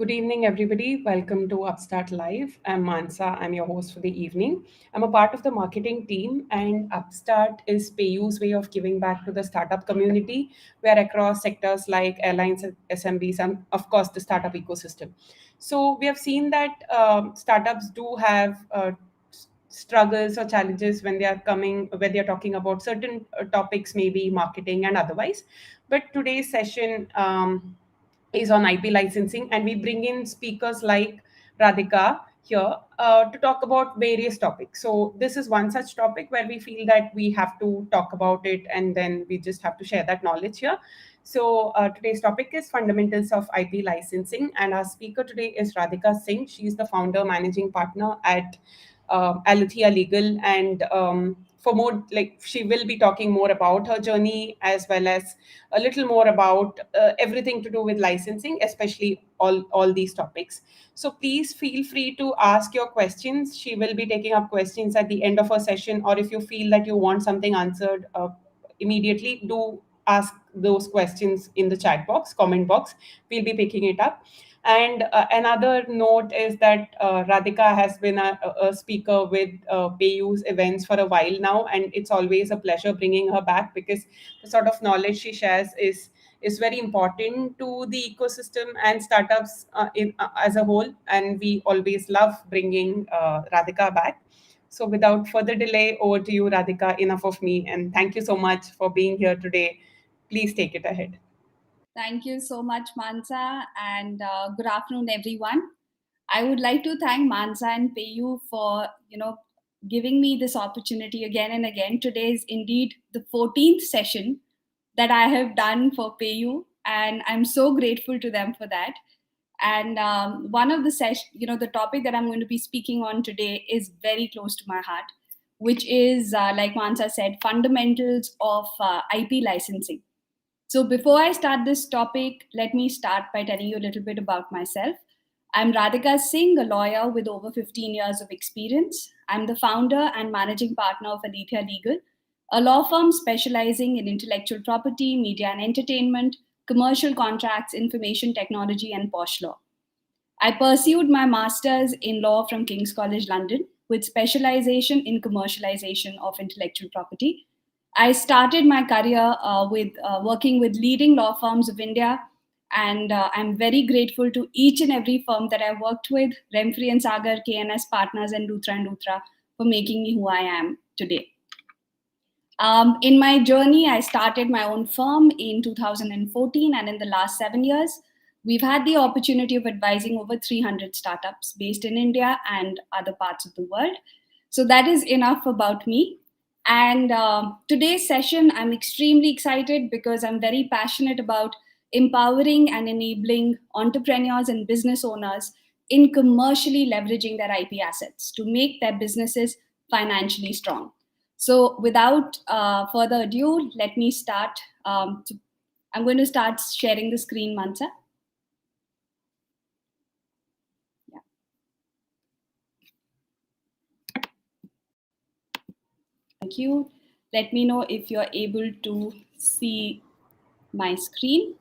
Good evening, everybody. Welcome to Upstart Live. I'm Mansa. I'm your host for the evening. I'm a part of the marketing team, and Upstart is PayU's way of giving back to the startup community, where across sectors like airlines, SMBs, and of course the startup ecosystem. So we have seen that startups do have struggles or challenges when they are talking about certain topics, maybe marketing and otherwise. But today's session. Is on IP licensing, and we bring in speakers like Radhika here to talk about various topics. So this is one such topic where we feel that we have to talk about it, and then we just have to share that knowledge here. So today's topic is fundamentals of IP licensing, and our speaker today is Raddhika Singh. She is the founder, managing partner at Aletheiaa Legal, and for more, like she will be talking more about her journey as well as a little more about everything to do with licensing, especially all these topics. So please feel free to ask your questions. She will be taking up questions at the end of her session, or if you feel that you want something answered immediately, do ask those questions in the chat box, comment box. We'll be picking it up. And another note is that Radhika has been a speaker with PayU's events for a while now, and it's always a pleasure bringing her back because the sort of knowledge she shares is very important to the ecosystem and startups as a whole. And we always love bringing Radhika back. So without further delay, over to you, Radhika. Enough of me, and thank you so much for being here today. Please take it ahead. Thank you so much, Mansa, and good afternoon, everyone. I would like to thank Mansa and PayU for giving me this opportunity again and again. Today is indeed the 14th session that I have done for PayU, and I'm so grateful to them for that. And one of the the topic that I'm going to be speaking on today is very close to my heart, which is, like Mansa said, fundamentals of IP licensing. So, before I start this topic, let me start by telling you a little bit about myself. I'm Raddhika Singh, a lawyer with over 15 years of experience. I'm the founder and managing partner of Aletheiaa Legal, a law firm specializing in intellectual property, media and entertainment, commercial contracts, information technology, and posh law. I pursued my master's in law from King's College London with specialization in commercialization of intellectual property. I started my career with working with leading law firms of India, and I'm very grateful to each and every firm that I worked with, Remfree and Sagar, KNS Partners, and Luthra, for making me who I am today. In my journey, I started my own firm in 2014, and in the last 7 years, we've had the opportunity of advising over 300 startups based in India and other parts of the world. So that is enough about me. And today's session, I'm extremely excited because I'm very passionate about empowering and enabling entrepreneurs and business owners in commercially leveraging their IP assets to make their businesses financially strong. So without further ado, let me start. I'm going to start sharing the screen, Mansa. Yeah. Thank you. Let me know if you're able to see my screen.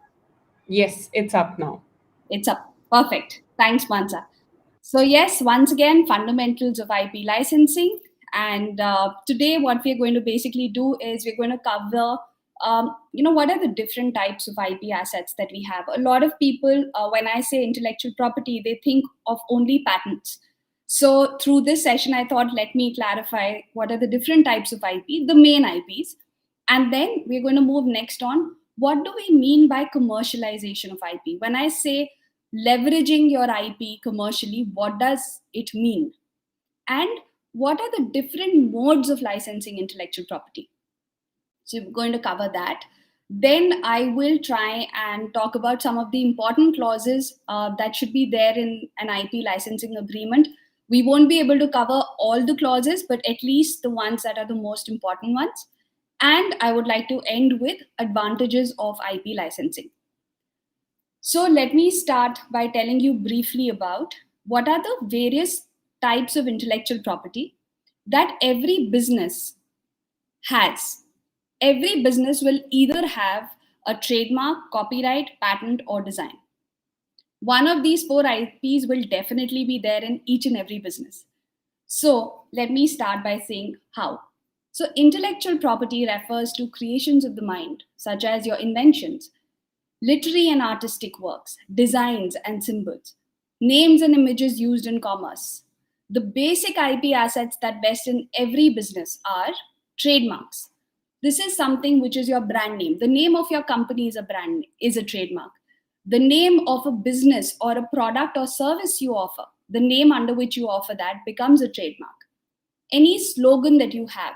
Yes, it's up now. It's up. Perfect. Thanks, Mansa. So yes, once again, fundamentals of IP licensing. And today, what we're going to basically do is we're going to cover, what are the different types of IP assets that we have. A lot of people, when I say intellectual property, they think of only patents. So through this session, I thought, let me clarify what are the different types of IP, the main IPs. And then we're going to move next on. What do we mean by commercialization of IP? When I say leveraging your IP commercially, what does it mean? And what are the different modes of licensing intellectual property? So we're going to cover that. Then I will try and talk about some of the important clauses that should be there in an IP licensing agreement. We won't be able to cover all the clauses, but at least the ones that are the most important ones. And I would like to end with advantages of IP licensing. So let me start by telling you briefly about what are the various types of intellectual property that every business has. Every business will either have a trademark, copyright, patent, or design. One of these 4 IPs will definitely be there in each and every business. So let me start by saying how. So intellectual property refers to creations of the mind, such as your inventions, literary and artistic works, designs and symbols, names and images used in commerce. The basic IP assets that best in every business are trademarks. This is something which is your brand name. The name of your company is a trademark. The name of a business or a product or service you offer, the name under which you offer that becomes a trademark. Any slogan that you have,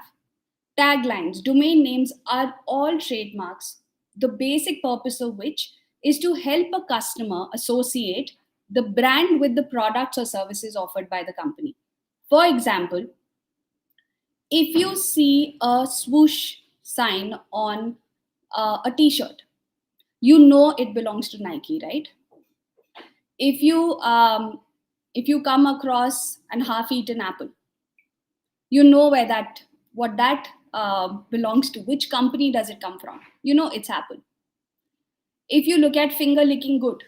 taglines, domain names are all trademarks, the basic purpose of which is to help a customer associate the brand with the products or services offered by the company. For example, if you see a swoosh sign on a t-shirt, you know it belongs to Nike, right? If you come across an half-eaten apple, you know what that belongs to, which company does it come from, you know it's Apple. If you look at finger licking good,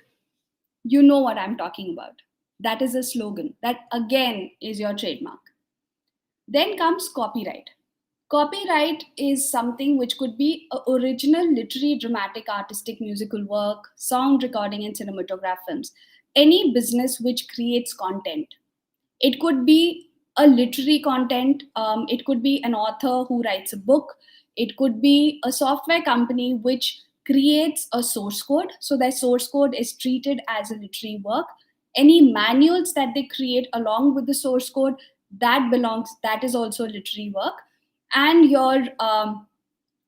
you know what I'm talking about. That is a slogan, that again is your trademark. Then comes copyright. Copyright is something which could be a original literary, dramatic, artistic, musical work, sound recording and cinematograph films, any business which creates content. It could be a literary content. It could be an author who writes a book. It could be a software company which creates a source code. So their source code is treated as a literary work. Any manuals that they create along with the source code, that is also literary work. And your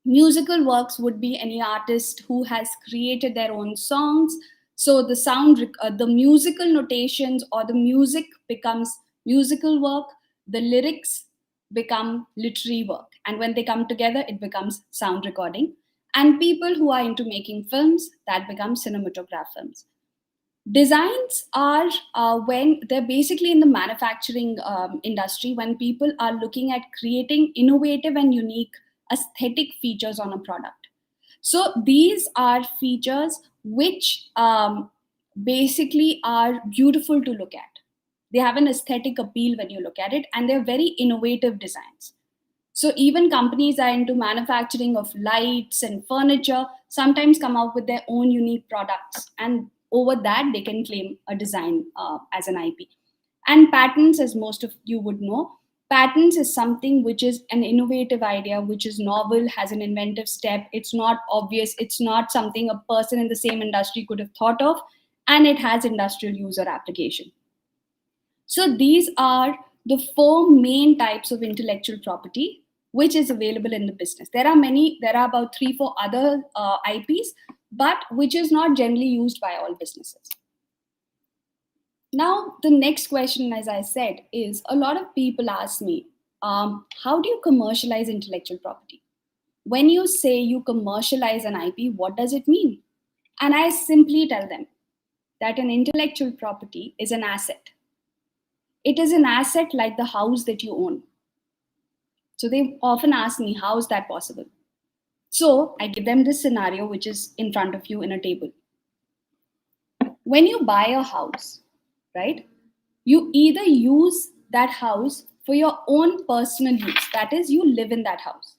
musical works would be any artist who has created their own songs. So the musical notations or the music becomes musical work, the lyrics become literary work, and when they come together it becomes sound recording. And people who are into making films, that becomes cinematograph films. Designs are when they're basically in the manufacturing industry, when people are looking at creating innovative and unique aesthetic features on a product. So these are features which basically are beautiful to look at. They have an aesthetic appeal when you look at it, and they're very innovative designs. So even companies are into manufacturing of lights and furniture sometimes come out with their own unique products, and over that they can claim a design as an IP. And patents, as most of you would know, patents is something which is an innovative idea, which is novel, has an inventive step. It's not obvious. It's not something a person in the same industry could have thought of, and it has industrial use or application. So these are the 4 main types of intellectual property which is available in the business. There are about 3-4 other IPs, but which is not generally used by all businesses. Now, the next question, as I said, is a lot of people ask me, how do you commercialize intellectual property? When you say you commercialize an IP, what does it mean? And I simply tell them that an intellectual property is an asset. It is an asset like the house that you own. So they often ask me, how is that possible? So I give them this scenario, which is in front of you in a table. When you buy a house, right, you either use that house for your own personal use, that is, you live in that house,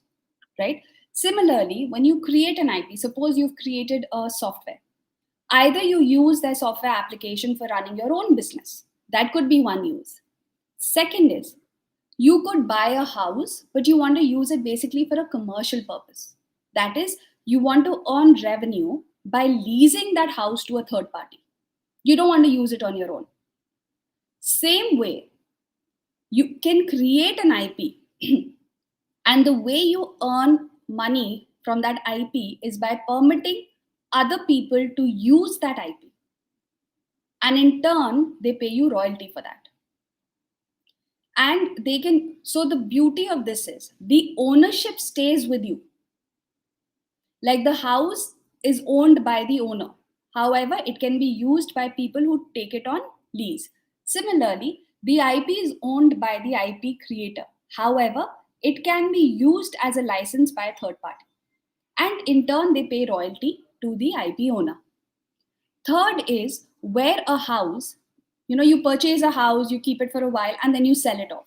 right? Similarly, when you create an IP, suppose you've created a software, either you use that software application for running your own business. That could be one use. Second is, you could buy a house, but you want to use it basically for a commercial purpose. That is, you want to earn revenue by leasing that house to a third party. You don't want to use it on your own. Same way, you can create an IP, and the way you earn money from that IP is by permitting other people to use that IP. And in turn, they pay you royalty for that. And they can, so the beauty of this is the ownership stays with you. Like the house is owned by the owner. However, it can be used by people who take it on lease. Similarly, the IP is owned by the IP creator. However, it can be used as a license by a third party. And in turn, they pay royalty to the IP owner. Third is, where a house, you purchase a house, you keep it for a while, and then you sell it off.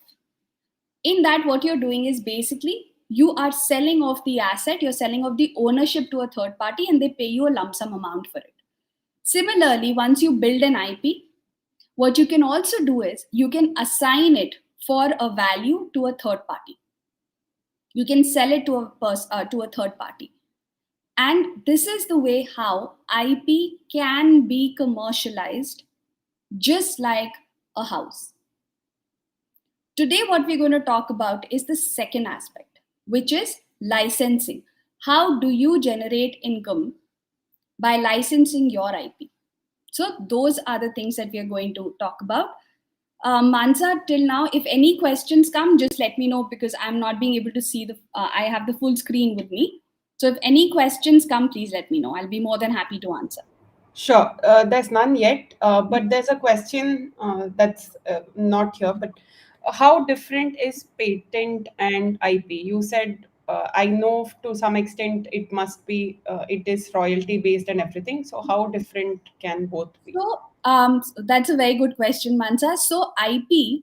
In that, what you're doing is basically you are selling off the asset, you're selling off the ownership to a third party, and they pay you a lump sum amount for it. Similarly, once you build an IP, what you can also do is you can assign it for a value to a third party. You can sell it to a third party. And this is the way how IP can be commercialized, just like a house. Today, what we're going to talk about is the second aspect, which is licensing. How do you generate income by licensing your IP? So those are the things that we are going to talk about. Mansa, till now, if any questions come, just let me know, because I'm not being able to see I have the full screen with me. So if any questions come, please let me know. I'll be more than happy to answer. Sure. There's none yet, but there's a question that's not here. But how different is patent and IP? You said, I know to some extent it must be, it is royalty based and everything. So how different can both be? So that's a very good question, Mansa. So IP,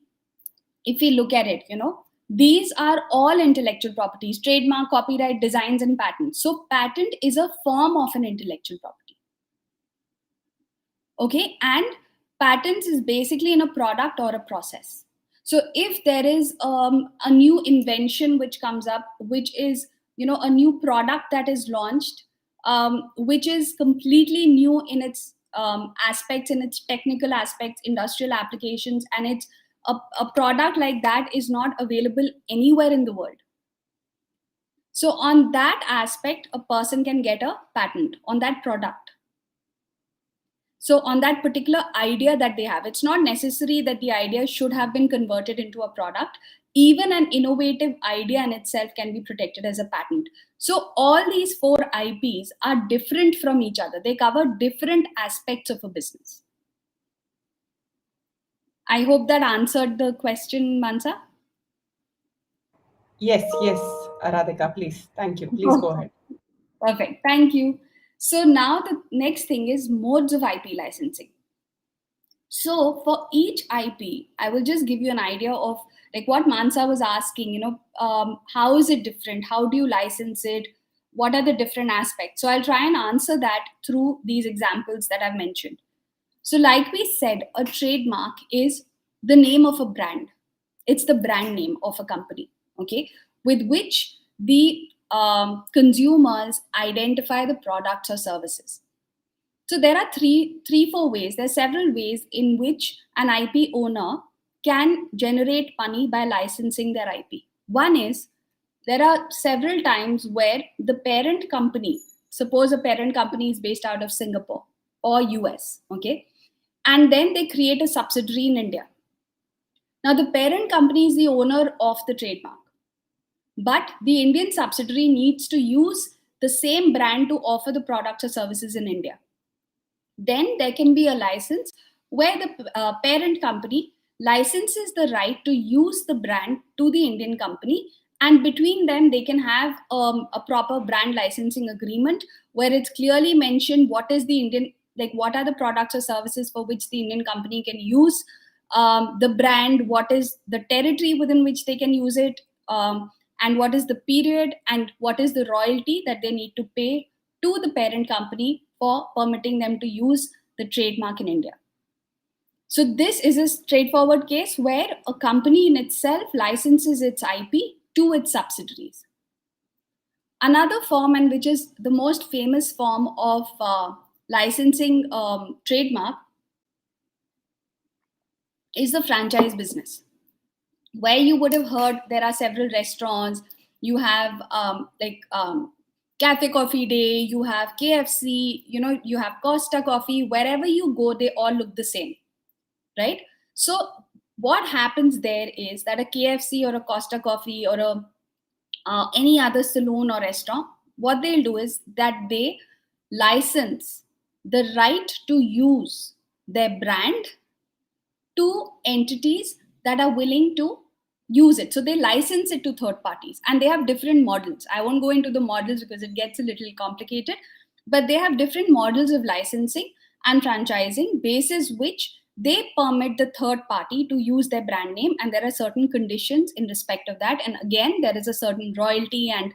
if we look at it, these are all intellectual properties: trademark, copyright, designs, and patents. So patent is a form of an intellectual property. Okay, and patents is basically in a product or a process. So if there is a new invention which comes up, which is a new product that is launched, which is completely new in its aspects, in its technical aspects, industrial applications, and it's a product like that is not available anywhere in the world. So on that aspect, a person can get a patent on that product. So on that particular idea that they have, it's not necessary that the idea should have been converted into a product. Even an innovative idea in itself can be protected as a patent. So all these 4 IPs are different from each other. They cover different aspects of a business. I hope that answered the question, Mansa. Yes, Radhika, please. Thank you. Please go ahead. Perfect. Thank you. So now the next thing is modes of IP licensing. So for each IP, I will just give you an idea of like what Mansa was asking, how is it different? How do you license it? What are the different aspects? So I'll try and answer that through these examples that I've mentioned. So like we said, a trademark is the name of a brand. It's the brand name of a company, okay, with which the consumers identify the products or services. So there are four ways. There are several ways in which an IP owner can generate money by licensing their IP. One is there are several times where the parent company, suppose a parent company is based out of Singapore or US, okay, and then they create a subsidiary in India. Now the parent company is the owner of the trademark, but the Indian subsidiary needs to use the same brand to offer the products or services in India. Then there can be a license where the parent company licenses the right to use the brand to the Indian company, and between them they can have a proper brand licensing agreement where it's clearly mentioned what is the Indian, like what are the products or services for which the Indian company can use the brand, what is the territory within which they can use it, and what is the period and what is the royalty that they need to pay to the parent company for permitting them to use the trademark in India. So this is a straightforward case where a company in itself licenses its IP to its subsidiaries. Another form, and which is the most famous form of licensing trademark, is the franchise business, where you would have heard there are several restaurants. You have Cafe Coffee Day, you have KFC, you have Costa Coffee. Wherever you go, they all look the same, right? So what happens there is that a KFC or a Costa Coffee or any other saloon or restaurant, what they'll do is that they license the right to use their brand to entities that are willing to use it. So they license it to third parties, and they have different models. I won't go into the models because it gets a little complicated, but they have different models of licensing. and franchising, basis which they permit the third party to use their brand name, and there are certain conditions in respect of that. And again, there is a certain royalty and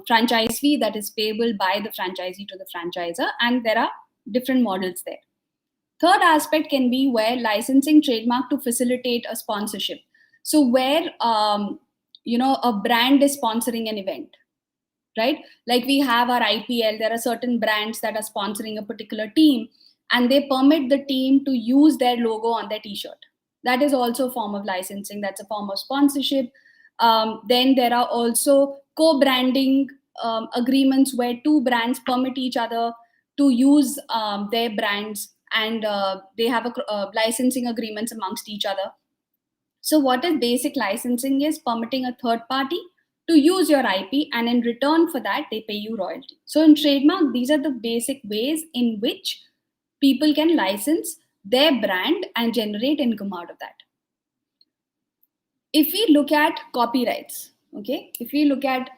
franchise fee that is payable by the franchisee to the franchisor, and there are different models there. Third aspect can be where licensing trademark to facilitate a sponsorship. So where a brand is sponsoring an event, right? Like we have our IPL, there are certain brands that are sponsoring a particular team, and they permit the team to use their logo on their t-shirt. That is also a form of licensing. That's a form of sponsorship. Then there are also co-branding agreements where two brands permit each other to use their brands, and they have licensing agreements amongst each other. So what is basic licensing is permitting a third party to use your IP, and in return for that, they pay you royalty. So in trademark, these are the basic ways in which people can license their brand and generate income out of that. If we look at copyrights, okay, if we look at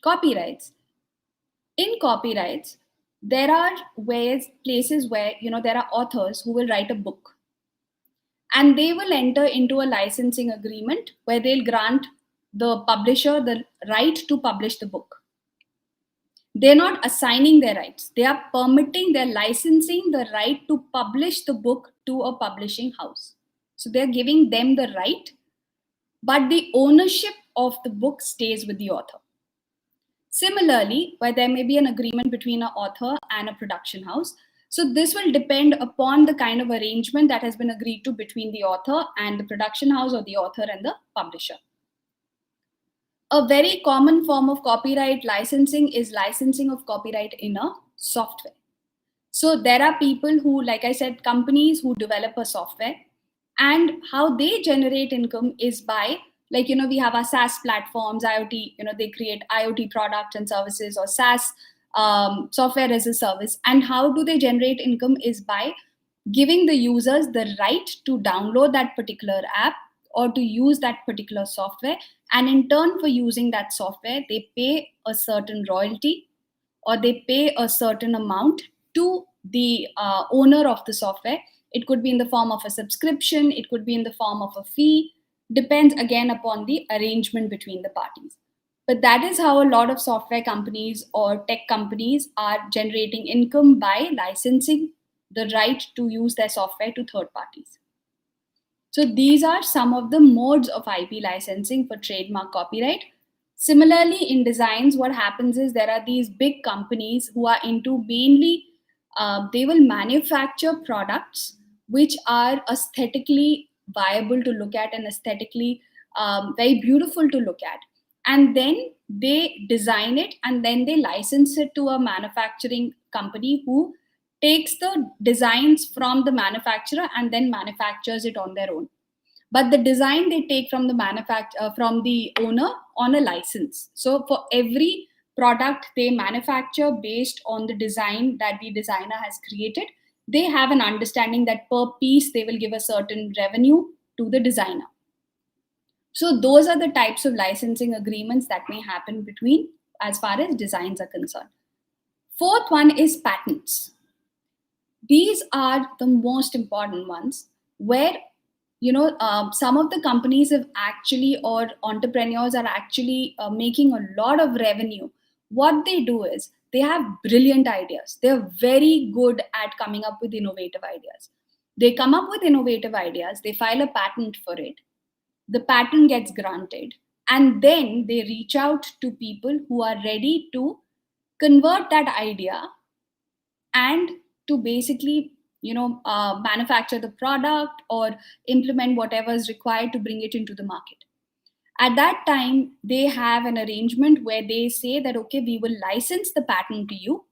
copyrights, in copyrights, there are places where, there are authors who will write a book, and they will enter into a licensing agreement where they'll grant the publisher the right to publish the book. They're not assigning their rights. They are permitting, they're licensing the right to publish the book to a publishing house. So they're giving them the right, but the ownership of the book stays with the author. Similarly, where there may be an agreement between an author and a production house. So this will depend upon the kind of arrangement that has been agreed to between the author and the production house, or the author and the publisher. A very common form of copyright licensing is licensing of copyright in a software. So there are people who, like I said, companies who develop a software, and how they generate income is by, we have our SaaS platforms, IoT, they create IoT products and services, or SaaS software as a service. And how do they generate income is by giving the users the right to download that particular app or to use that particular software. And in turn for using that software, they pay a certain royalty, or they pay a certain amount to the owner of the software. It could be in the form of a subscription, it could be in the form of a fee, depends again upon the arrangement between the parties. But that is how a lot of software companies or tech companies are generating income, by licensing the right to use their software to third parties. So these are some of the modes of IP licensing for trademark copyright. Similarly, in designs, what happens is there are these big companies who are into mainly, they will manufacture products which are aesthetically viable to look at and aesthetically very beautiful to look at. And then they design it, and then they license it to a manufacturing company who takes the designs from the manufacturer and then manufactures it on their own. But the design they take from the from the owner on a license. So for every product they manufacture based on the design that the designer has created, they have an understanding that per piece they will give a certain revenue to the designer. So those are the types of licensing agreements that may happen between, as far as designs are concerned. Fourth one is patents. These are the most important ones, where some of the companies have actually, or entrepreneurs are actually making a lot of revenue. What they do is they have brilliant ideas. They're very good at coming up with innovative ideas. They come up with innovative ideas, they file a patent for it, the patent gets granted, and then they reach out to people who are ready to convert that idea and to basically manufacture the product or implement whatever is required to bring it into the market. At that time, they have an arrangement where they say that, okay, we will license the patent to you,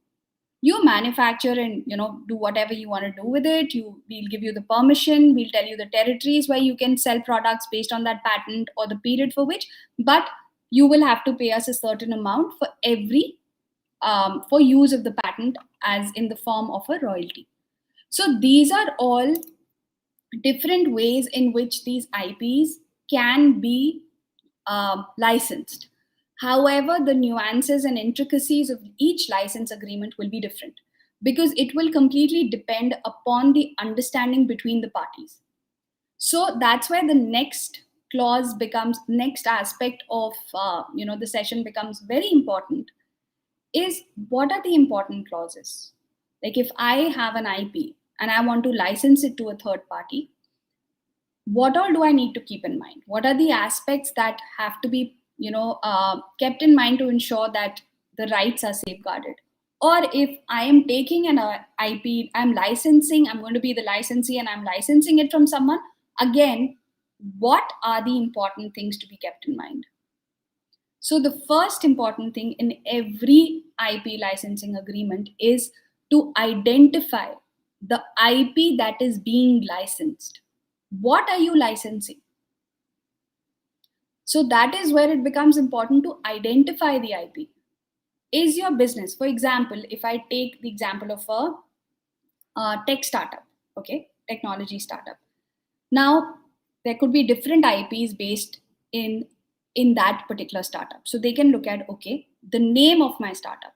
you manufacture and do whatever you want to do with it. We'll give you the permission, we'll tell you the territories where you can sell products based on that patent or the period for which, but you will have to pay us a certain amount for every for use of the patent, as in the form of a royalty. So these are all different ways in which these IPs can be licensed. However, the nuances and intricacies of each license agreement will be different. because it will completely depend upon the understanding between the parties. So that's where the next clause becomes, next aspect of the session becomes very important, is what are the important clauses. Like if I have an IP and I want to license it to a third party, what all do I need to keep in mind? What are the aspects that have to be kept in mind to ensure that the rights are safeguarded? Or if I am taking an IP, I'm licensing, I'm going to be the licensee and I'm licensing it from someone, again, what are the important things to be kept in mind? So the first important thing in every IP licensing agreement is to identify the IP that is being licensed. What are you licensing? So that is where it becomes important to identify the IP. Is your business, for example, if I take the example of a tech startup, okay, technology startup. Now, there could be different IPs based in that particular startup. So they can look at, okay, the name of my startup,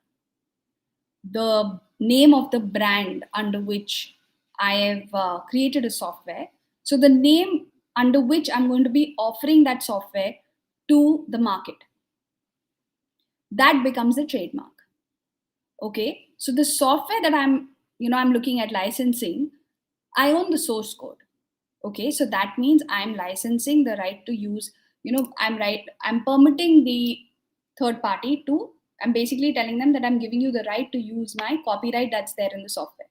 the name of the brand under which I have created a software. So the name under which I'm going to be offering that software to the market, that becomes a trademark. Okay, so the software that I'm looking at licensing, I own the source code. Okay, so that means I'm licensing the right to use, I'm permitting the third party to, I'm basically telling them that I'm giving you the right to use my copyright that's there in the software.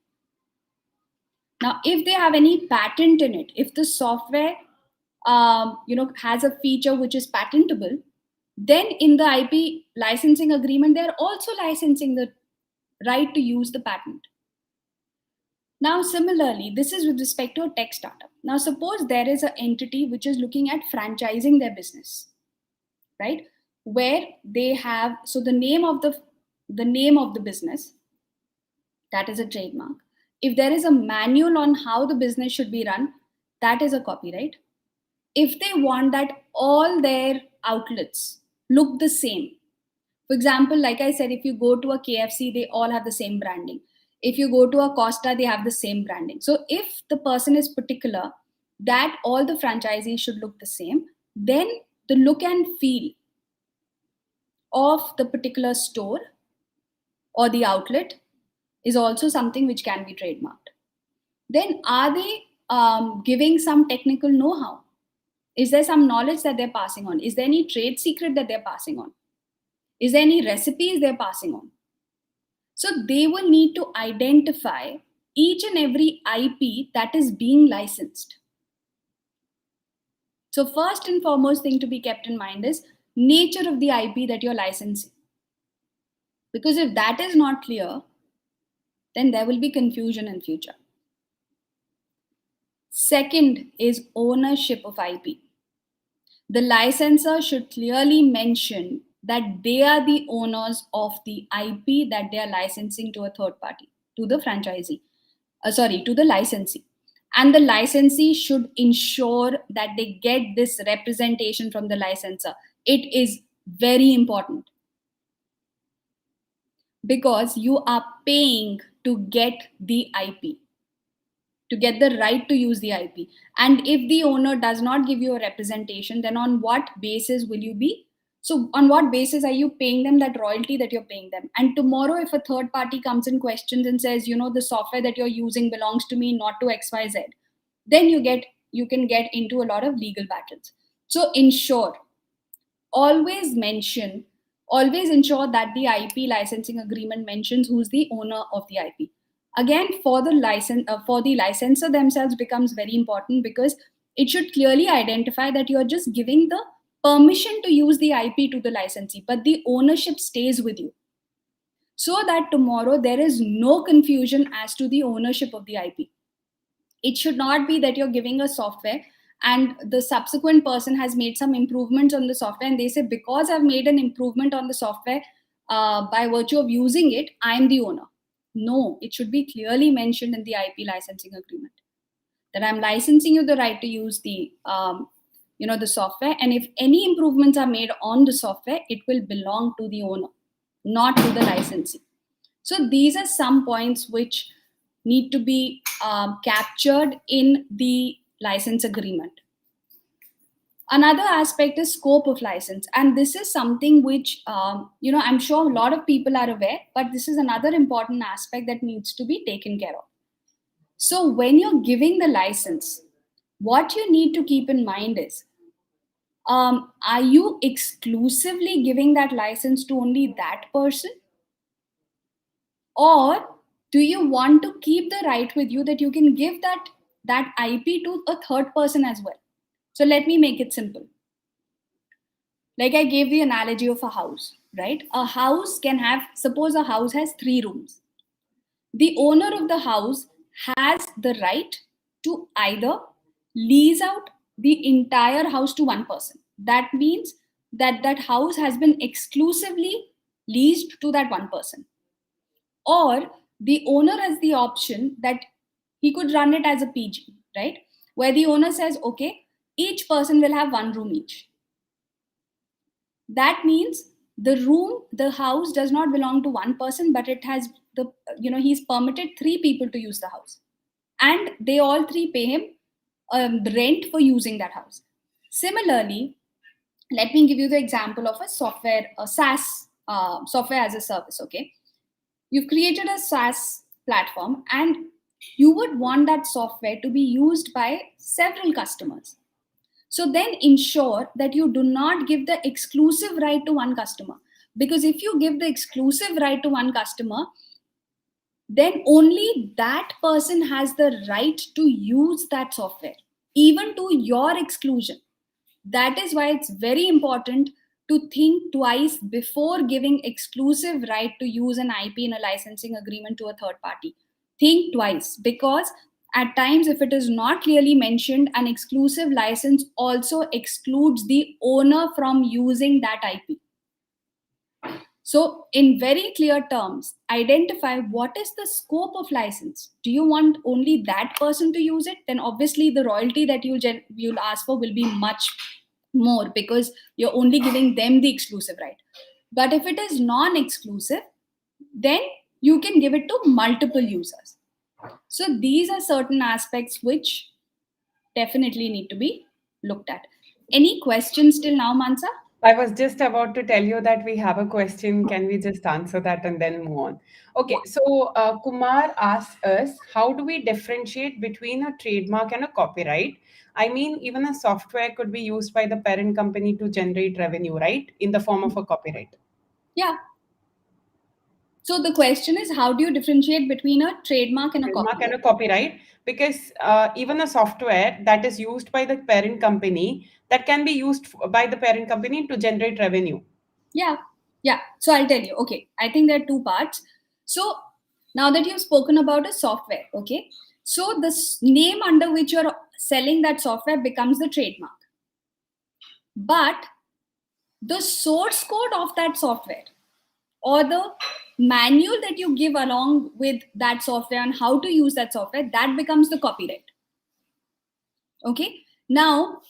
Now, if they have any patent in it, if the software, has a feature which is patentable, then in the IP licensing agreement, they're also licensing the right to use the patent. Now, similarly, this is with respect to a tech startup. Now, suppose there is an entity which is looking at franchising their business, right? Where they have, so the name of the business, that is a trademark. If there is a manual on how the business should be run, that is a copyright. If they want that all their outlets look the same, for example, like I said, if you go to a KFC, they all have the same branding. If you go to a Costa, they have the same branding. So if the person is particular that all the franchisees should look the same, then the look and feel of the particular store or the outlet is also something which can be trademarked. Then are they giving some technical know-how? Is there some knowledge that they're passing on? Is there any trade secret that they're passing on? Is there any recipes they're passing on? So they will need to identify each and every IP that is being licensed. So first and foremost thing to be kept in mind is nature of the IP that you're licensing. Because if that is not clear, then there will be confusion in future. Second is ownership of IP. The licensor should clearly mention that they are the owners of the IP that they are licensing to a third party, to the franchisee, to the licensee. And the licensee should ensure that they get this representation from the licensor. It is very important because you are paying to get the IP, to get the right to use the IP. And if the owner does not give you a representation, then on what basis will you be? So on what basis are you paying them that royalty that you're paying them? And tomorrow, if a third party comes in questions and says, the software that you're using belongs to me, not to XYZ, then you can get into a lot of legal battles. So always ensure that the IP licensing agreement mentions who's the owner of the IP. Again, for the licensor themselves becomes very important because it should clearly identify that you're just giving the permission to use the IP to the licensee, but the ownership stays with you. So that tomorrow there is no confusion as to the ownership of the IP. It should not be that you're giving a software and the subsequent person has made some improvements on the software and they say, because I've made an improvement on the software by virtue of using it, I'm the owner. No, it should be clearly mentioned in the IP licensing agreement that I'm licensing you the right to use the software, and if any improvements are made on the software, it will belong to the owner, not to the licensee. So these are some points which need to be captured in the license agreement. Another aspect is scope of license, and this is something which I'm sure a lot of people are aware, but this is another important aspect that needs to be taken care of. So when you're giving the license, what you need to keep in mind is, are you exclusively giving that license to only that person, or do you want to keep the right with you that you can give that IP to a third person as well? So let me make it simple. Like I gave the analogy of a house, right? A house can have, suppose a house has 3 rooms. The owner of the house has the right to either lease out the entire house to one person. That means that that house has been exclusively leased to that one person. Or the owner has the option that he could run it as a PG, right? Where the owner says, okay, each person will have 1 room each. That means the house does not belong to one person, but it has he's permitted 3 people to use the house, and they all 3 pay him rent for using that house. Similarly, let me give you the example of a SaaS, software as a service. Okay, you've created a SaaS platform, and you would want that software to be used by several customers. So then ensure that you do not give the exclusive right to one customer. Because if you give the exclusive right to one customer, then only that person has the right to use that software, even to your exclusion. That is why it's very important to think twice before giving exclusive right to use an IP in a licensing agreement to a third party. Think twice, because at times, if it is not clearly mentioned, an exclusive license also excludes the owner from using that IP. So, in very clear terms, identify what is the scope of license. Do you want only that person to use it? Then obviously the royalty that you'll ask for will be much more, because you're only giving them the exclusive right. But if it is non-exclusive, then you can give it to multiple users. So these are certain aspects which definitely need to be looked at. Any questions till now, Mansa? I was just about to tell you that we have a question. Can we just answer that and then move on? Okay, so Kumar asked us, how do we differentiate between a trademark and a copyright? I mean, even a software could be used by the parent company to generate revenue, right? In the form of a copyright. Yeah. So the question is, how do you differentiate between a trademark and a Trademark and copyright? a copyright, because even a software that is used by the parent company, that can be used by the parent company to generate revenue. Yeah. Yeah. So I'll tell you. Okay. I think there are 2 parts. So now that you've spoken about a software, okay, so the name under which you're selling that software becomes the trademark. But the source code of that software, or the manual that you give along with that software and how to use that software, that becomes the copyright. Okay. Now,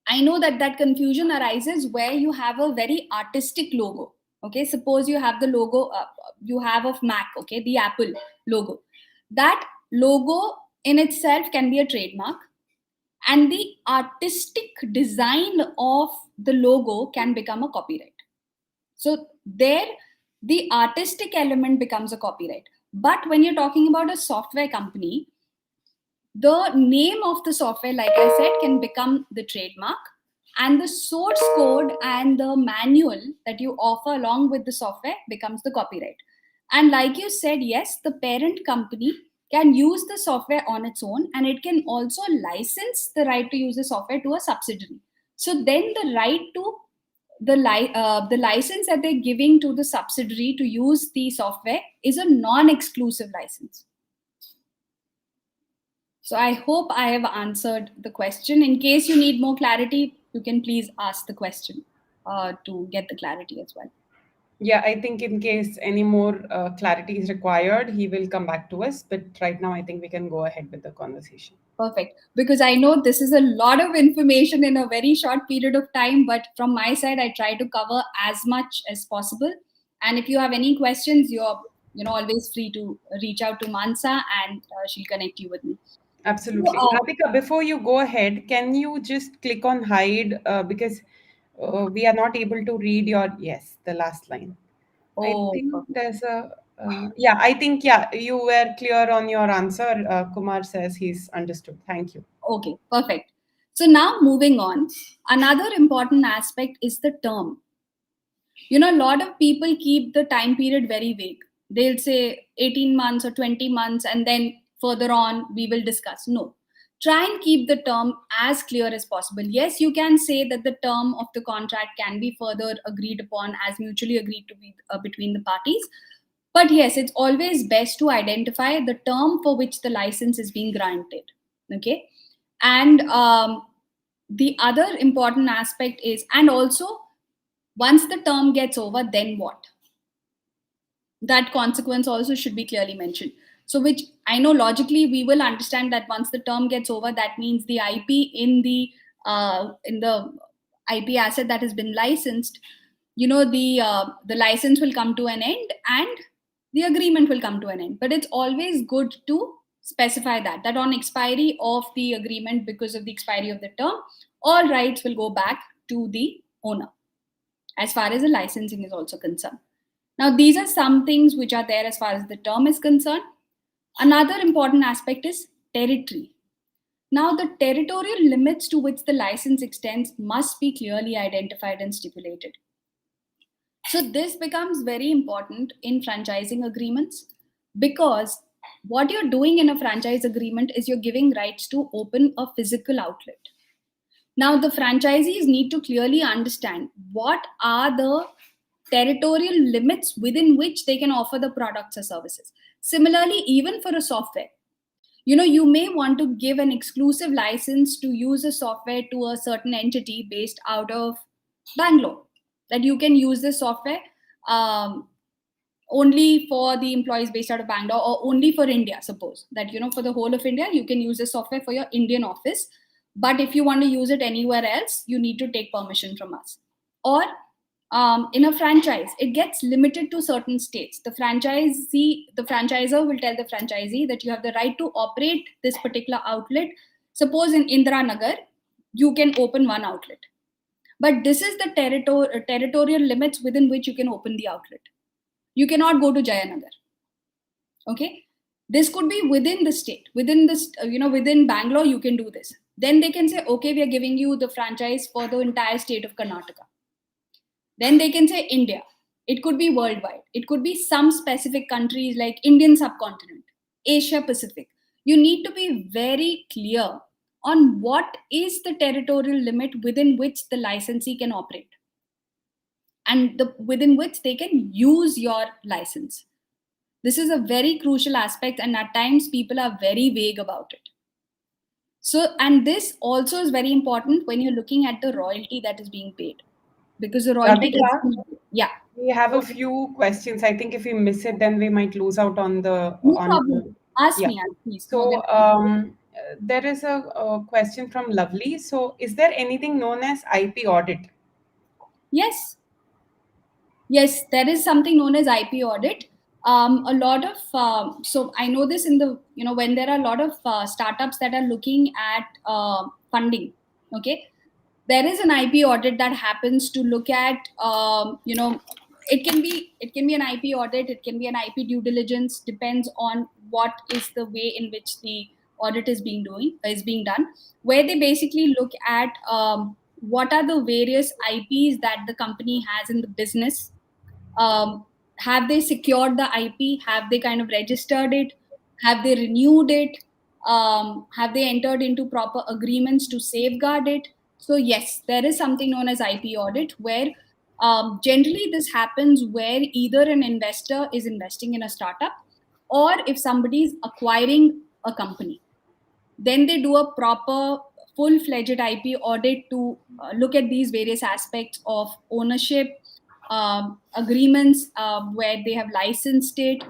I know that that confusion arises where you have a very artistic logo. Okay, suppose you have the logo you have of Mac, okay, the Apple logo. That logo in itself can be a trademark, and the artistic design of the logo can become a copyright. So there, the artistic element becomes a copyright. But when you're talking about a software company, the name of the software, like I said, can become the trademark, and the source code and the manual that you offer along with the software becomes the copyright. And like you said, yes, the parent company can use the software on its own, and it can also license the right to use the software to a subsidiary. So then the right to the license that they're giving to the subsidiary to use the software is a non-exclusive license. So I hope I have answered the question. In case you need more clarity, you can please ask the question to get the clarity as well. Yeah, I think in case any more clarity is required, he will come back to us. But right now, I think we can go ahead with the conversation. Perfect. Because I know this is a lot of information in a very short period of time, but from my side, I try to cover as much as possible. And if you have any questions, you're always free to reach out to Mansa, and she'll connect you with me. So, Absolutely. Radhika, before you go ahead, can you just click on hide because we are not able to read your, yes, the last line. I oh, think perfect. there's a, yeah, I think, yeah, you were clear on your answer. Kumar says he's understood. Thank you. Okay, perfect. So now moving on, another important aspect is the term. A lot of people keep the time period very vague. They'll say 18 months or 20 months, and then further on, we will discuss. No. Try and keep the term as clear as possible. Yes, you can say that the term of the contract can be further agreed upon as mutually agreed to be between the parties. But yes, it's always best to identify the term for which the license is being granted. Okay. And the other important aspect is, and also once the term gets over, then what? That consequence also should be clearly mentioned. So, which I know logically we will understand that once the term gets over, that means the IP in the IP asset that has been licensed, the license will come to an end and the agreement will come to an end. But it's always good to specify that on expiry of the agreement, because of the expiry of the term, all rights will go back to the owner as far as the licensing is also concerned. Now, these are some things which are there as far as the term is concerned. Another important aspect is territory. Now, the territorial limits to which the license extends must be clearly identified and stipulated. So, this becomes very important in franchising agreements, because what you're doing in a franchise agreement is you're giving rights to open a physical outlet. Now, the franchisees need to clearly understand what are the territorial limits within which they can offer the products or services. Similarly, even for a software, you may want to give an exclusive license to use a software to a certain entity based out of Bangalore, that you can use this software um, only for the employees based out of Bangalore, or only for India. Suppose that, for the whole of India, you can use this software for your Indian office. But if you want to use it anywhere else, you need to take permission from us. Or in a franchise, it gets limited to certain states. The franchisor will tell the franchisee that you have the right to operate this particular outlet. Suppose in Indira Nagar, you can open one outlet. But this is the territorial limits within which you can open the outlet. You cannot go to Jayanagar. Okay, this could be within the state, within this, within Bangalore, you can do this. Then they can say, okay, we are giving you the franchise for the entire state of Karnataka. Then they can say India. It could be worldwide. It could be some specific countries like Indian subcontinent, Asia Pacific. You need to be very clear on what is the territorial limit within which the licensee can operate, and within which they can use your license. This is a very crucial aspect, and at times people are very vague about it. So, and this also is very important when you're looking at the royalty that is being paid, because the royalty gets, Radhika, yeah. we have a Go ahead. few questions. I think if we miss it, then we might lose out on the No on. problem. Ask Yeah. me, please. More than So there is a question from Lovely. So, is there anything known as IP audit? yes, yes, there is something known as IP audit. A lot of so I know this in the, when there are a lot of startups that are looking at funding. Okay, there is an IP audit that happens to look at, it can be an IP audit, it can be an IP due diligence, depends on what is the way in which the audit is being done, where they basically look at what are the various IPs that the company has in the business. Have they secured the IP? Have they kind of registered it? Have they renewed it? Have they entered into proper agreements to safeguard it? So, yes, there is something known as IP audit, where generally this happens where either an investor is investing in a startup, or if somebody is acquiring a company, then they do a proper full-fledged IP audit to look at these various aspects of ownership, agreements where they have licensed it,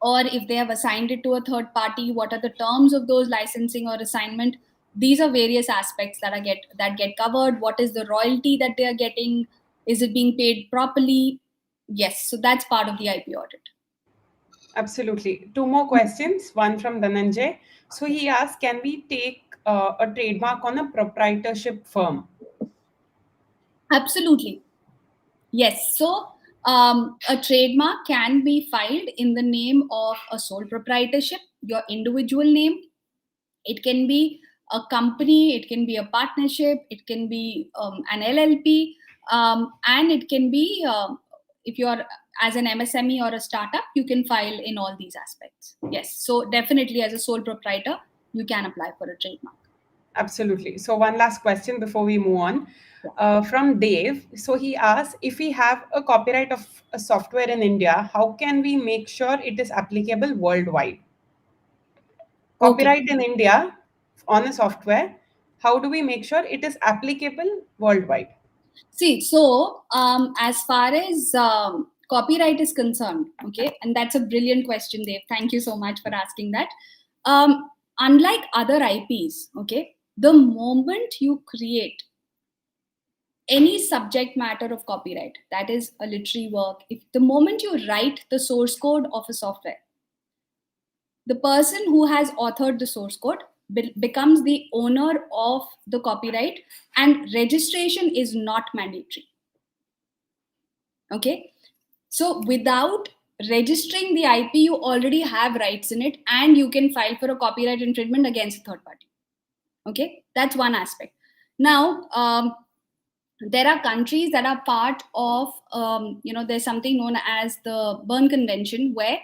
or if they have assigned it to a third party, what are the terms of those licensing or assignment. These are various aspects that get covered. What is the royalty that they are getting? Is it being paid properly? Yes, so that's part of the IP audit. Absolutely. Two more questions. One from Dhananjay. So he asks, can we take a trademark on a proprietorship firm? Absolutely. Yes. So a trademark can be filed in the name of a sole proprietorship, your individual name. It can be a company, it can be a partnership, it can be an LLP, and it can be, if you're as an MSME or a startup, you can file in all these aspects. Yes. So definitely as a sole proprietor, you can apply for a trademark. Absolutely. So one last question before we move on. Yeah. From Dave. So he asks, if we have a copyright of a software in India, how can we make sure it is applicable worldwide? Okay. Copyright in India on a software, how do we make sure it is applicable worldwide? See, so as far as copyright is concerned, okay, and that's a brilliant question, Dave. Thank you so much for asking that. Unlike other IPs, okay, the moment you create any subject matter of copyright, that is a literary work, if the moment you write the source code of a software, the person who has authored the source code becomes the owner of the copyright, and registration is not mandatory. Okay. So without registering the IP, you already have rights in it, and you can file for a copyright infringement against a third party. Okay, that's one aspect. Now, there are countries that are part of, there's something known as the Berne Convention, where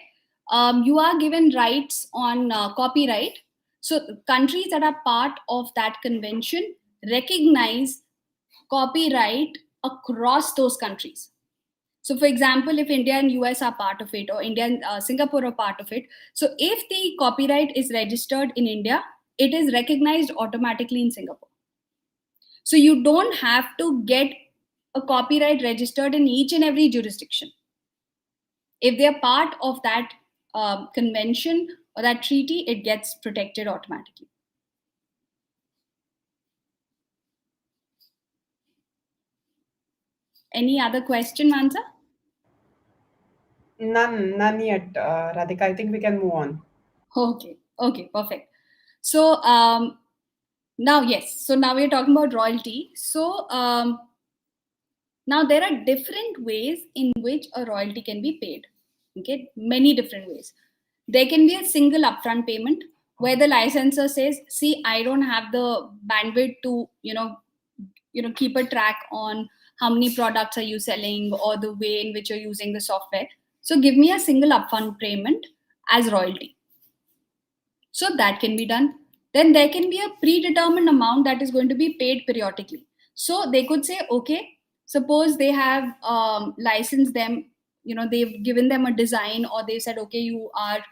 you are given rights on copyright. So countries that are part of that convention recognize copyright across those countries. So, for example, if India and US are part of it, or India and Singapore are part of it, so if the copyright is registered in India, it is recognized automatically in Singapore. So you don't have to get a copyright registered in each and every jurisdiction. If they are part of that convention or that treaty, it gets protected automatically. Any other question, Mansa? None yet, Radhika. I think we can move on. Okay, perfect. So now, yes, so now we're talking about royalty. So now there are different ways in which a royalty can be paid. Okay, many different ways. There can be a single upfront payment where the licensor says, "See, I don't have the bandwidth to, keep a track on how many products are you selling or the way in which you're using the software. So give me a single upfront payment as royalty." So that can be done. Then there can be a predetermined amount that is going to be paid periodically. So they could say, okay, suppose they have licensed them, they've given them a design, or they said, okay, you are,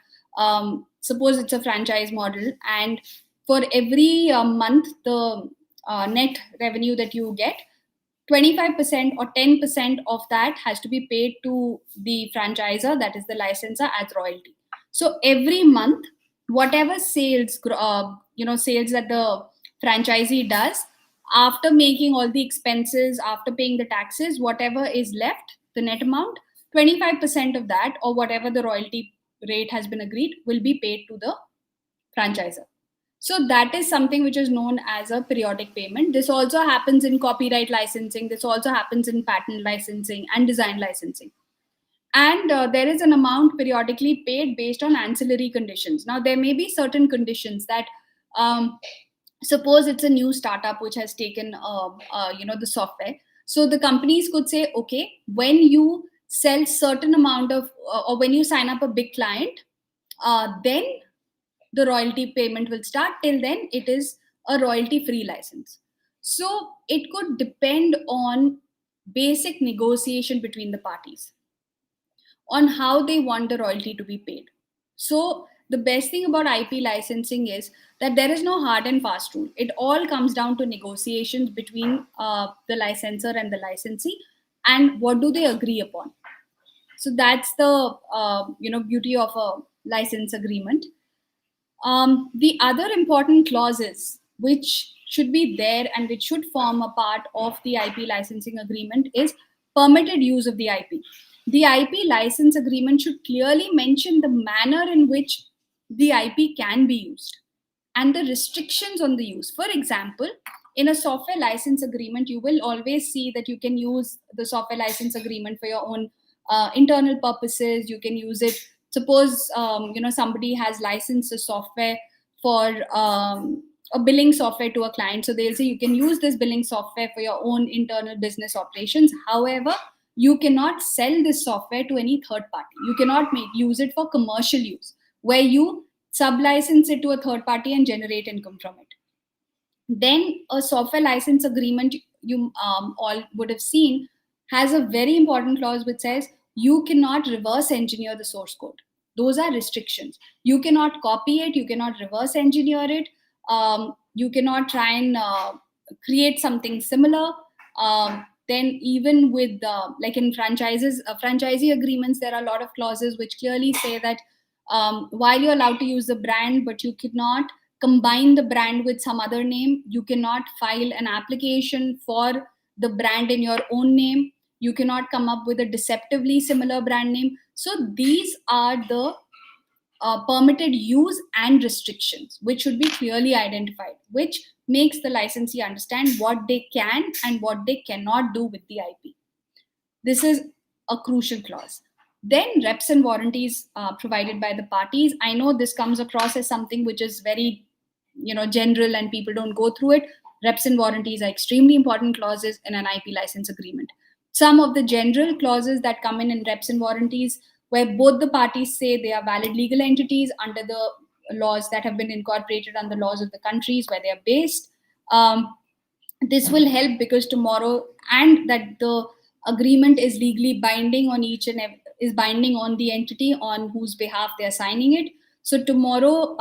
suppose it's a franchise model, and for every month, the net revenue that you get, 25% or 10% of that has to be paid to the franchisor, that is the licensor, as royalty. So every month, whatever sales that the franchisee does, after making all the expenses, after paying the taxes, whatever is left, the net amount, 25% of that, or whatever the royalty rate has been agreed, will be paid to the franchisor. So that is something which is known as a periodic payment. This also happens in copyright licensing. This also happens in patent licensing and design licensing. And there is an amount periodically paid based on ancillary conditions. Now, there may be certain conditions that, suppose it's a new startup which has taken, the software. So the companies could say, okay, when you sell certain amount of, or when you sign up a big client, then the royalty payment will start. Till then, it is a royalty free license. So it could depend on basic negotiation between the parties on how they want the royalty to be paid. So the best thing about IP licensing is that there is no hard and fast rule. It all comes down to negotiations between the licensor and the licensee, and what do they agree upon. So that's the beauty of a license agreement. The other important clauses which should be there and which should form a part of the IP licensing agreement is permitted use of the IP. The IP license agreement should clearly mention the manner in which the IP can be used and the restrictions on the use. For example, in a software license agreement, you will always see that you can use the software license agreement for your own internal purposes. You can use it. Suppose somebody has licensed a software for a billing software to a client, so they'll say you can use this billing software for your own internal business operations. However, you cannot sell this software to any third party. You cannot use it for commercial use, where you sub-license it to a third party and generate income from it. Then a software license agreement, you all would have seen, has a very important clause which says you cannot reverse engineer the source code. Those are restrictions. You cannot copy it, you cannot reverse engineer it, you cannot try and create something similar. Then even with like in franchises, franchisee agreements, there are a lot of clauses which clearly say that while you're allowed to use the brand, but you cannot combine the brand with some other name. You cannot file an application for the brand in your own name. You cannot come up with a deceptively similar brand name. So these are the permitted use and restrictions, which should be clearly identified, which makes the licensee understand what they can and what they cannot do with the IP. This is a crucial clause. Then reps and warranties provided by the parties. I know this comes across as something which is very general and people don't go through it. Reps and warranties are extremely important clauses in an IP license agreement. Some of the general clauses that come in reps and warranties, where both the parties say they are valid legal entities under the laws that have been incorporated under the laws of the countries where they are based. This will help because tomorrow, and that the agreement is legally binding on is binding on the entity on whose behalf they are signing it. So tomorrow,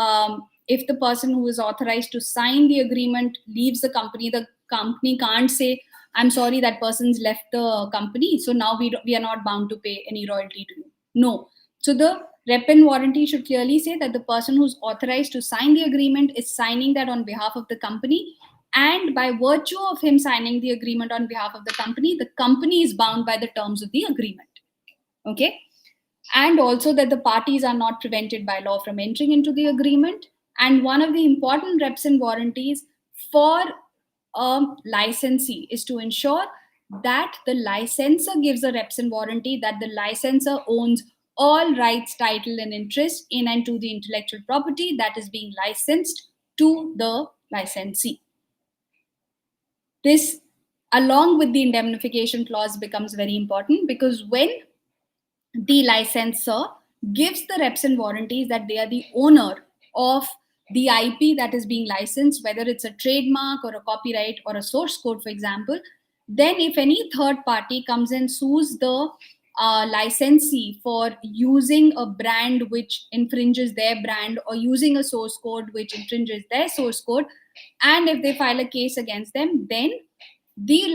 if the person who is authorized to sign the agreement leaves the company can't say, I'm sorry, that person's left the company, so now we are not bound to pay any royalty to you. No. So the rep and warranty should clearly say that the person who's authorized to sign the agreement is signing that on behalf of the company. And by virtue of him signing the agreement on behalf of the company is bound by the terms of the agreement. Okay. And also that the parties are not prevented by law from entering into the agreement. And one of the important reps and warranties for a licensee is to ensure that the licensor gives a reps and warranty that the licensor owns all rights, title, and interest in and to the intellectual property that is being licensed to the licensee. This, along with the indemnification clause, becomes very important because when the licensor gives the reps and warranties that they are the owner of the IP that is being licensed, whether it's a trademark or a copyright or a source code, for example, then if any third party comes and sues the licensee for using a brand which infringes their brand or using a source code which infringes their source code, and if they file a case against them, then the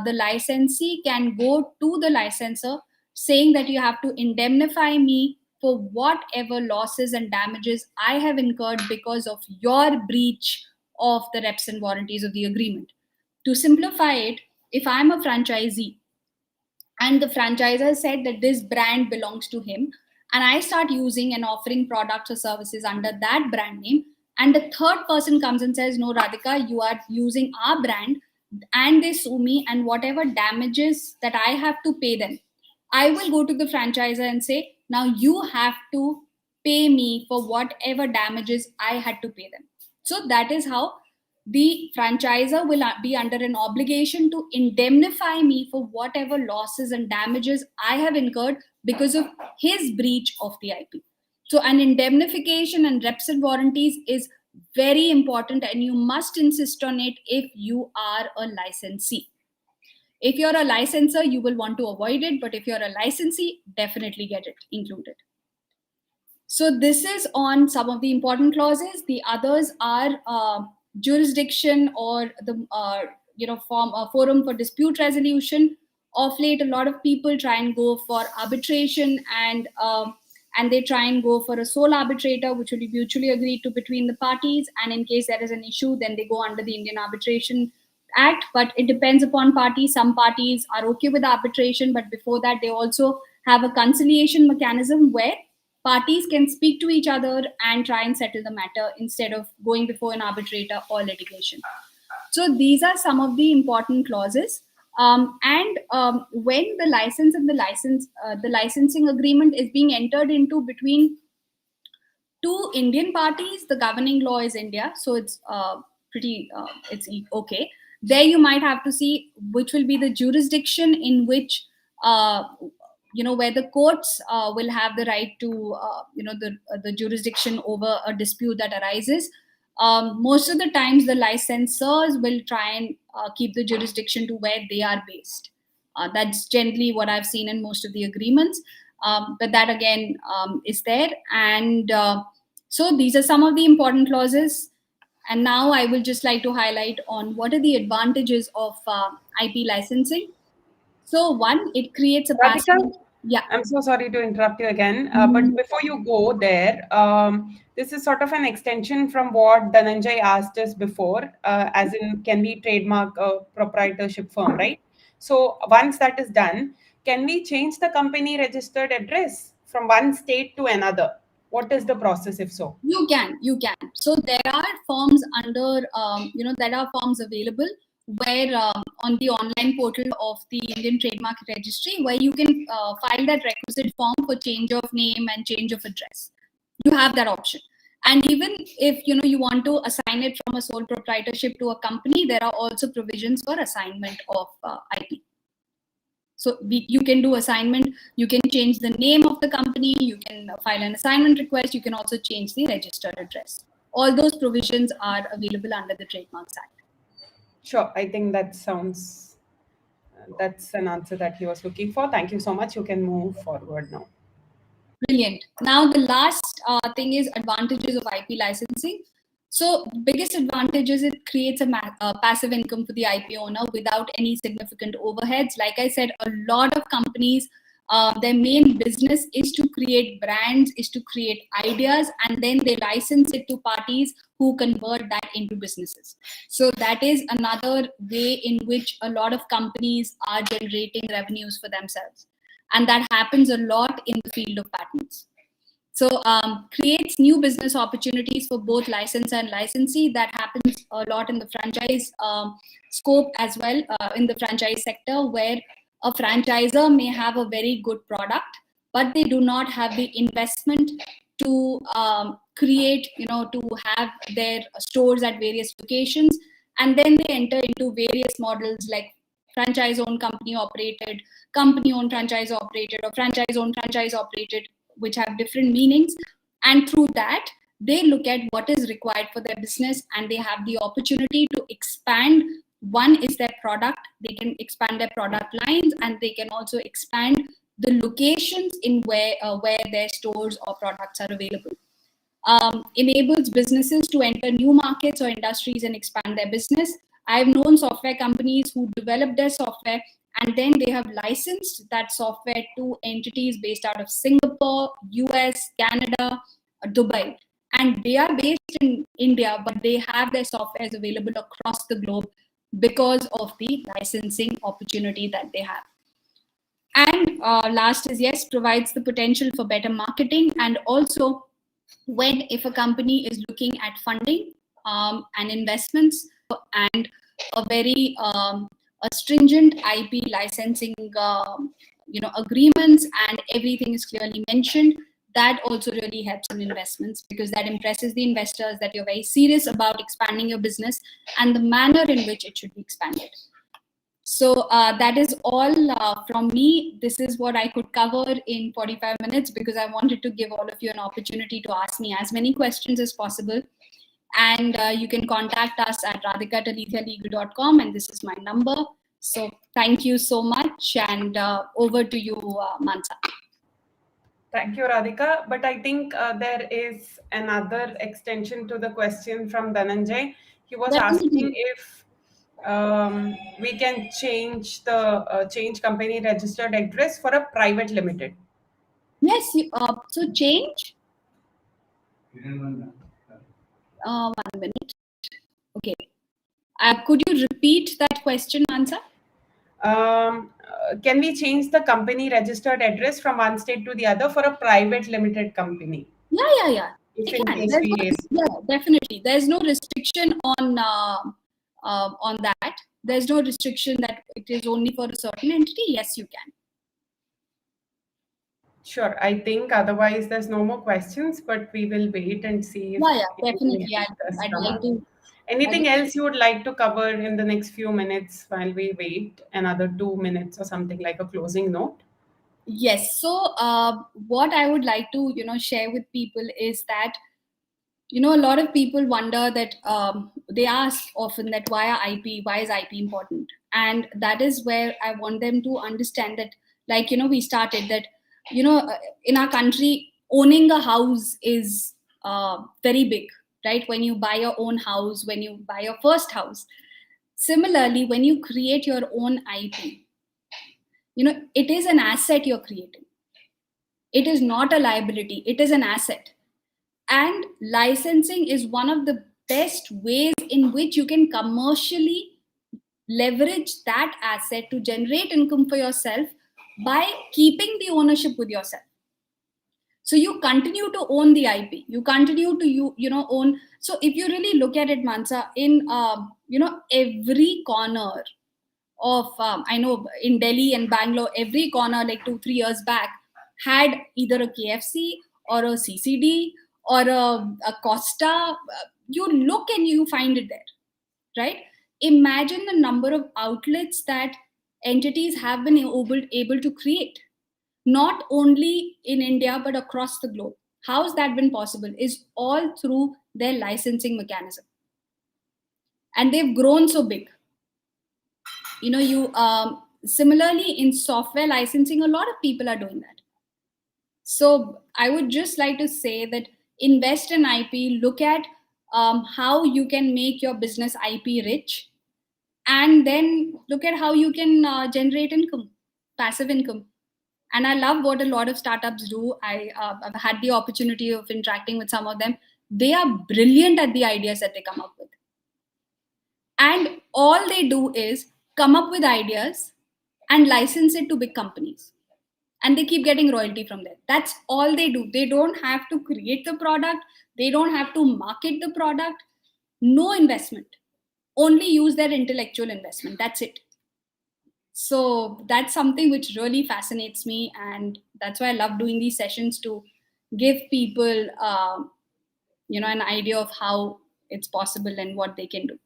licensee can go to the licensor saying that you have to indemnify me for whatever losses and damages I have incurred because of your breach of the reps and warranties of the agreement. To simplify it, if I'm a franchisee and the franchisor said that this brand belongs to him, and I start using and offering products or services under that brand name, and the third person comes and says, no, Radhika, you are using our brand, and they sue me, and whatever damages that I have to pay them, I will go to the franchisor and say, now you have to pay me for whatever damages I had to pay them. So that is how the franchisor will be under an obligation to indemnify me for whatever losses and damages I have incurred because of his breach of the IP. So an indemnification and reps and warranties is very important, and you must insist on it if you are a licensee. If you're a licensor, you will want to avoid it, but if you're a licensee, definitely get it included. So this is on some of the important clauses. The others are jurisdiction or the forum for dispute resolution. Of late, a lot of people try and go for arbitration, and they try and go for a sole arbitrator, which will be mutually agreed to between the parties. And in case there is an issue, then they go under the Indian Arbitration Act. But it depends upon parties. Some parties are okay with arbitration, but before that, they also have a conciliation mechanism where parties can speak to each other and try and settle the matter instead of going before an arbitrator or litigation. So these are some of the important clauses. And when the license and the licensing agreement is being entered into between two Indian parties, the governing law is India, so it's okay. There you might have to see which will be the jurisdiction in which where the courts will have the right to the jurisdiction over a dispute that arises. Most of the times, the licensors will try and keep the jurisdiction to where they are based. That's generally what I've seen in most of the agreements. But that again is there. And so these are some of the important clauses. And now I will just like to highlight on what are the advantages of IP licensing. So one, it creates a Radhika, passive. Yeah. I'm so sorry to interrupt you again, but before you go there, this is sort of an extension from what Dhananjay asked us before, as in, can we trademark a proprietorship firm, right? So once that is done, can we change the company registered address from one state to another? What is the process if so? You can. So there are forms under, there are forms available where on the online portal of the Indian Trademark Registry, where you can file that requisite form for change of name and change of address. You have that option. And even if you want to assign it from a sole proprietorship to a company, there are also provisions for assignment of IP. So you can do assignment, you can change the name of the company, you can file an assignment request, you can also change the registered address. All those provisions are available under the Trademarks Act. Sure, I think that sounds, that's an answer that he was looking for. Thank you so much. You can move forward now. Brilliant. Now the last thing is advantages of IP licensing. So biggest advantage is it creates a passive income for the IP owner without any significant overheads. Like I said, a lot of companies, their main business is to create brands, is to create ideas, and then they license it to parties who convert that into businesses. So that is another way in which a lot of companies are generating revenues for themselves. And that happens a lot in the field of patents. So creates new business opportunities for both licensor and licensee. That happens a lot in the franchise scope as well, in the franchise sector, where a franchisor may have a very good product, but they do not have the investment to create, to have their stores at various locations. And then they enter into various models like franchise owned company operated, company owned franchise operated, or franchise owned franchise operated, which have different meanings. And through that, they look at what is required for their business and they have the opportunity to expand. One is their product, they can expand their product lines, and they can also expand the locations in where their stores or products are available. Enables businesses to enter new markets or industries and expand their business. I've known software companies who developed their software and then they have licensed that software to entities based out of Singapore, US, Canada, Dubai. And they are based in India, but they have their softwares available across the globe because of the licensing opportunity that they have. And last is, yes, provides the potential for better marketing. And also, if a company is looking at funding and investments and a very a stringent IP licensing agreements, and everything is clearly mentioned, that also really helps in investments, because that impresses the investors that you're very serious about expanding your business and the manner in which it should be expanded. So that is all from me. This is what I could cover in 45 minutes because I wanted to give all of you an opportunity to ask me as many questions as possible. And you can contact us at radhika@aletheiaalegal.com, and this is my number. So thank you so much, and over to you, Mansa. Thank you, Radhika. But I think there is another extension to the question from Dhananjay. He was asking Definitely. if we can change the change company registered address for a private limited. Yes. So change. 1 minute. Okay. Could you repeat that question, Mansa? can we change the company registered address from one state to the other for a private limited company? Yeah. If It in can. case we raise. Yeah, definitely. There's no restriction on that. There's no restriction that it is only for a certain entity. Yes, you can. Sure. I think otherwise there's no more questions, but we will wait and see if Yeah, anything definitely. else does I'd come like up. to. Anything else you would like to cover in the next few minutes while we wait another 2 minutes or something, like a closing note? Yes. So, what I would like to share with people is that a lot of people wonder that they ask often that why is IP important, and that is where I want them to understand that, like we started that in our country, owning a house is very big, right? When you buy your own house, when you buy your first house. Similarly, when you create your own IP, it is an asset you're creating. It is not a liability, it is an asset. And licensing is one of the best ways in which you can commercially leverage that asset to generate income for yourself by keeping the ownership with yourself. So you continue to own the IP, you continue to own. So if you really look at it, Mansa, in every corner of I know in Delhi and Bangalore, every corner like 2-3 years back had either a KFC or a CCD or a Costa. You look and you find it there, right? Imagine the number of outlets that entities have been able to create, not only in India but across the globe. How has that been possible? Is all through their licensing mechanism, and they've grown so big. You similarly in software licensing, a lot of people are doing that. So I would just like to say that invest in IP, look at how you can make your business IP rich, and then look at how you can generate income, passive income. And I love what a lot of startups do. I've had the opportunity of interacting with some of them. They are brilliant at the ideas that they come up with, and all they do is come up with ideas and license it to big companies, and they keep getting royalty from there. That's all they do. They don't have to create the product, they don't have to market the product. No investment, only use their intellectual investment. That's it. So that's something which really fascinates me, and that's why I love doing these sessions, to give people an idea of how it's possible and what they can do.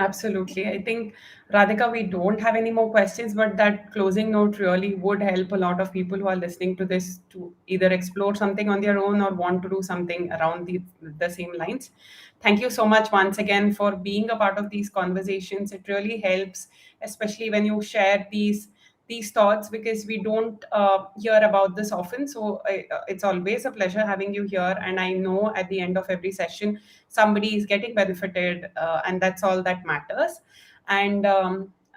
Absolutely. I think, Radhika, we don't have any more questions, but that closing note really would help a lot of people who are listening to this to either explore something on their own or want to do something around the same lines. Thank you so much once again for being a part of these conversations. It really helps, especially when you share these thoughts, because we don't hear about this often. So it's always a pleasure having you here. And I know at the end of every session, somebody is getting benefited, and that's all that matters. And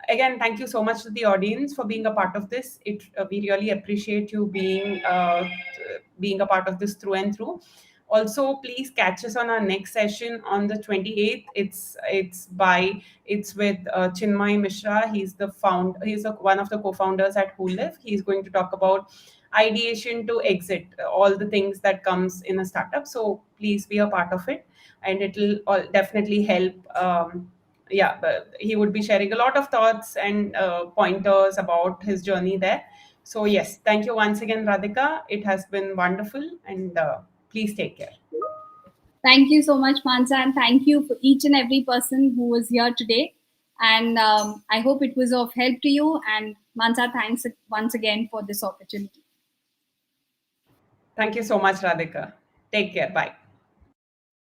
again, thank you so much to the audience for being a part of this. We really appreciate you being a part of this through and through. Also, please catch us on our next session on the 28th. It's with Chinmay Mishra. One of the co-founders at Who Live. He's going to talk about ideation to exit, all the things that comes in a startup. So please be a part of it, and it'll definitely help. Yeah, but he would be sharing a lot of thoughts and pointers about his journey there. So yes, thank you once again, Radhika. It has been wonderful, and please take care. Thank you so much, Mansa, and thank you for each and every person who was here today. And I hope it was of help to you. And Mansa, thanks once again for this opportunity. Thank you so much, Radhika. Take care. Bye.